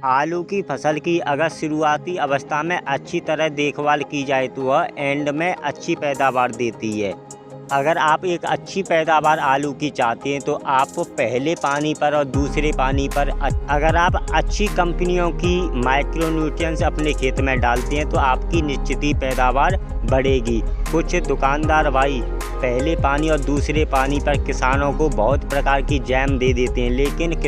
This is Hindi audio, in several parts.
आलू की फसल की अगर शुरुआती अवस्था में अच्छी तरह देखभाल की जाए तो वह एंड में अच्छी पैदावार देती है। अगर आप एक अच्छी पैदावार आलू की चाहते हैं तो आप पहले पानी पर और दूसरे पानी पर अगर आप अच्छी कंपनियों की माइक्रोन्यूट्रिएंट्स अपने खेत में डालते हैं तो आपकी निश्चित ही पैदावार बढ़ेगी। कुछ दुकानदार भाई पहले पानी और दूसरे पानी पर किसानों को बहुत प्रकार की जैम दे देते हैं, लेकिन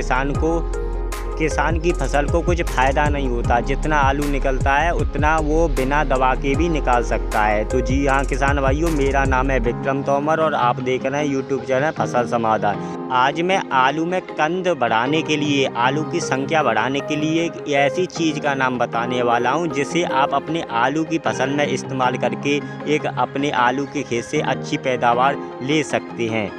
किसान की फसल को कुछ फ़ायदा नहीं होता। जितना आलू निकलता है उतना वो बिना दवा के भी निकाल सकता है। तो जी हाँ किसान भाइयों, मेरा नाम है विक्रम तोमर और आप देख रहे हैं यूट्यूब चैनल फसल समाधान। आज मैं आलू में कंद बढ़ाने के लिए, आलू की संख्या बढ़ाने के लिए एक ऐसी चीज़ का नाम बताने वाला हूँ जिसे आप अपने आलू की फसल में इस्तेमाल करके एक अपने आलू के खेत से अच्छी पैदावार ले सकते हैं।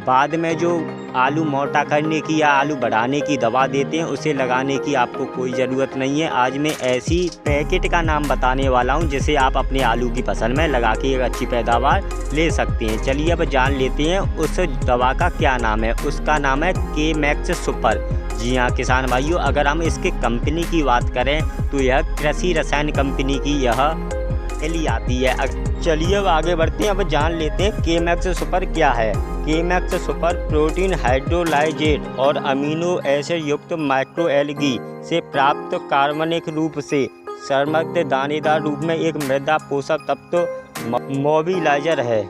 बाद में जो आलू मोटा करने की या आलू बढ़ाने की दवा देते हैं उसे लगाने की आपको कोई ज़रूरत नहीं है। आज मैं ऐसी पैकेट का नाम बताने वाला हूं जिसे आप अपने आलू की फसल में लगा के एक अच्छी पैदावार ले सकते हैं। चलिए अब जान लेते हैं उस दवा का क्या नाम है। उसका नाम है के-मैक्स सुपर। जी हाँ किसान भाइयों, अगर हम इसके कंपनी की बात करें तो यह कृषि रसायन कंपनी की यह थैली आती है। चलिए अब आगे बढ़ते हैं, अब जान लेते हैं के-मैक्स सुपर क्या है। के-मैक्स सुपर प्रोटीन हाइड्रोलाइजेट और अमीनो एसिड युक्त माइक्रोएल्गी से प्राप्त कार्बनिक रूप से समृद्ध दानेदार रूप में एक मृदा पोषक तत्व मोबिलाइजर है।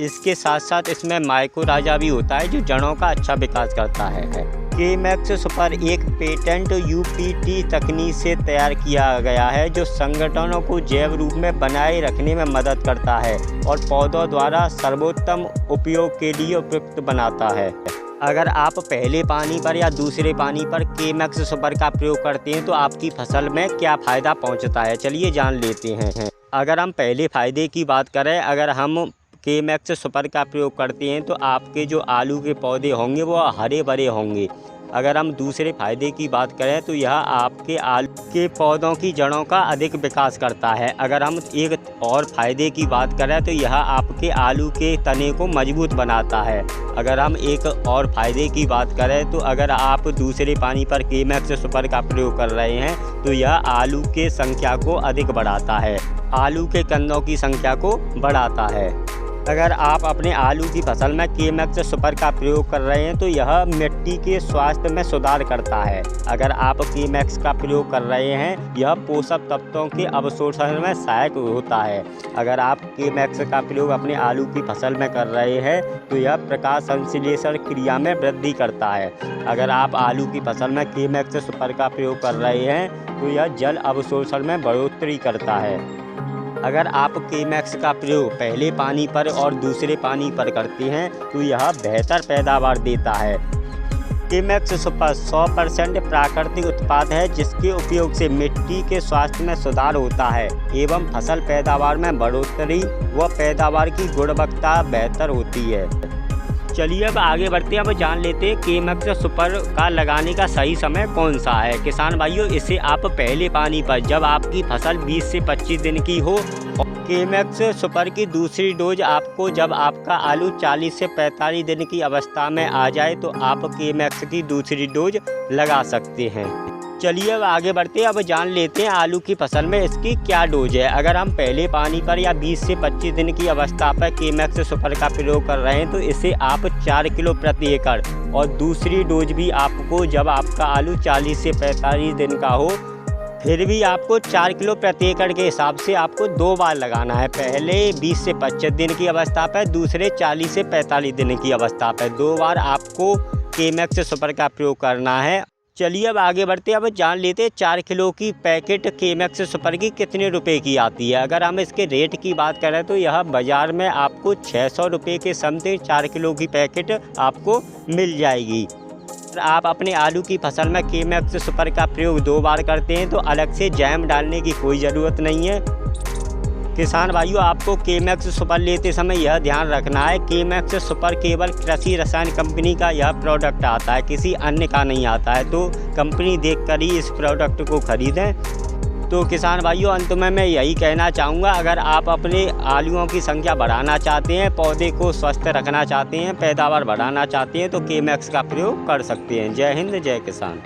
इसके साथ साथ इसमें माइकोराजा भी होता है जो जड़ों का अच्छा विकास करता है। के-मैक्स सुपर एक पेटेंट यूपीटी तकनीक से तैयार किया गया है जो संगठनों को जैव रूप में बनाए रखने में मदद करता है और पौधों द्वारा सर्वोत्तम उपयोग के लिए उपयुक्त बनाता है। अगर आप पहले पानी पर या दूसरे पानी पर के-मैक्स सुपर का प्रयोग करते हैं तो आपकी फसल में क्या फ़ायदा पहुंचता है, चलिए जान लेते हैं। अगर हम पहले फ़ायदे की बात करें, अगर हम के-मैक्स सुपर का प्रयोग करते हैं तो आपके जो आलू के पौधे होंगे वो हरे भरे होंगे। अगर हम दूसरे फ़ायदे की बात करें तो यह आपके आलू के पौधों की जड़ों का अधिक विकास करता है। अगर हम एक और फ़ायदे की बात करें तो यह आपके आलू के तने को मजबूत बनाता है। अगर हम एक और फ़ायदे की बात करें तो अगर आप दूसरे पानी पर के-मैक्स सुपर का प्रयोग कर रहे हैं तो यह आलू के संख्या को अधिक बढ़ाता है, आलू के कंदों की संख्या को बढ़ाता है। अगर आप अपने आलू की फसल में के-मैक्स सुपर का प्रयोग कर रहे हैं तो यह मिट्टी के स्वास्थ्य में सुधार करता है। अगर आप के-मैक्स का प्रयोग कर रहे हैं यह पोषक तत्वों के अवशोषण में सहायक होता है। अगर आप के-मैक्स का प्रयोग अपने आलू की फसल में कर रहे हैं तो यह प्रकाश संश्लेषण क्रिया में वृद्धि करता है। अगर आप आलू की फसल में के-मैक्स सुपर का प्रयोग कर रहे हैं तो यह जल अवशोषण में बढ़ोतरी करता है। अगर आप के-मैक्स का प्रयोग पहले पानी पर और दूसरे पानी पर करते हैं तो यह बेहतर पैदावार देता है। के-मैक्स सुपर 100% प्राकृतिक उत्पाद है जिसके उपयोग से मिट्टी के स्वास्थ्य में सुधार होता है एवं फसल पैदावार में बढ़ोतरी व पैदावार की गुणवत्ता बेहतर होती है। चलिए अब आगे बढ़ते हैं, अब जान लेते हैं के-मैक्स सुपर का लगाने का सही समय कौन सा है। किसान भाइयों, इसे आप पहले पानी पर जब आपकी फसल 20 से 25 दिन की हो, के-मैक्स सुपर की दूसरी डोज आपको जब आपका आलू 40 से 45 दिन की अवस्था में आ जाए तो आप के-मैक्स की दूसरी डोज लगा सकते हैं। चलिए अब आगे बढ़ते हैं, अब जान लेते हैं आलू की फसल में इसकी क्या डोज है। अगर हम पहले पानी पर या 20 से 25 दिन की अवस्था पर के-मैक्स सुपर का प्रयोग कर रहे हैं तो इसे आप 4 किलो प्रति एकड़ और दूसरी डोज भी आपको जब आपका आलू 40 से 45 दिन का हो फिर भी आपको 4 किलो प्रति एकड़ के हिसाब से आपको 2 बार लगाना है। पहले 20 से 25 दिन की अवस्था पर, दूसरे 40 से 45 दिन की अवस्था पर 2 बार आपको के-मैक्स सुपर का प्रयोग करना है। चलिए अब आगे बढ़ते हैं, अब जान लेते हैं 4 किलो की पैकेट के-मैक्स सुपर की कितने रुपए की आती है। अगर हम इसके रेट की बात करें तो यह बाज़ार में आपको 600 रुपये के समथिंग 4 किलो की पैकेट आपको मिल जाएगी। आप अपने आलू की फसल में के-मैक्स सुपर का प्रयोग 2 बार करते हैं तो अलग से जैम डालने की कोई ज़रूरत नहीं है। किसान भाइयों, आपको के-मैक्स सुपर लेते समय यह ध्यान रखना है के-मैक्स सुपर केवल कृषि रसायन कंपनी का यह प्रोडक्ट आता है, किसी अन्य का नहीं आता है। तो कंपनी देखकर ही इस प्रोडक्ट को खरीदें। तो किसान भाइयों, अंत में मैं यही कहना चाहूँगा, अगर आप अपने आलूओं की संख्या बढ़ाना चाहते हैं, पौधे को स्वस्थ रखना चाहते हैं, पैदावार बढ़ाना चाहते हैं तो के-मैक्स का प्रयोग कर सकते हैं। जय हिंद, जय किसान।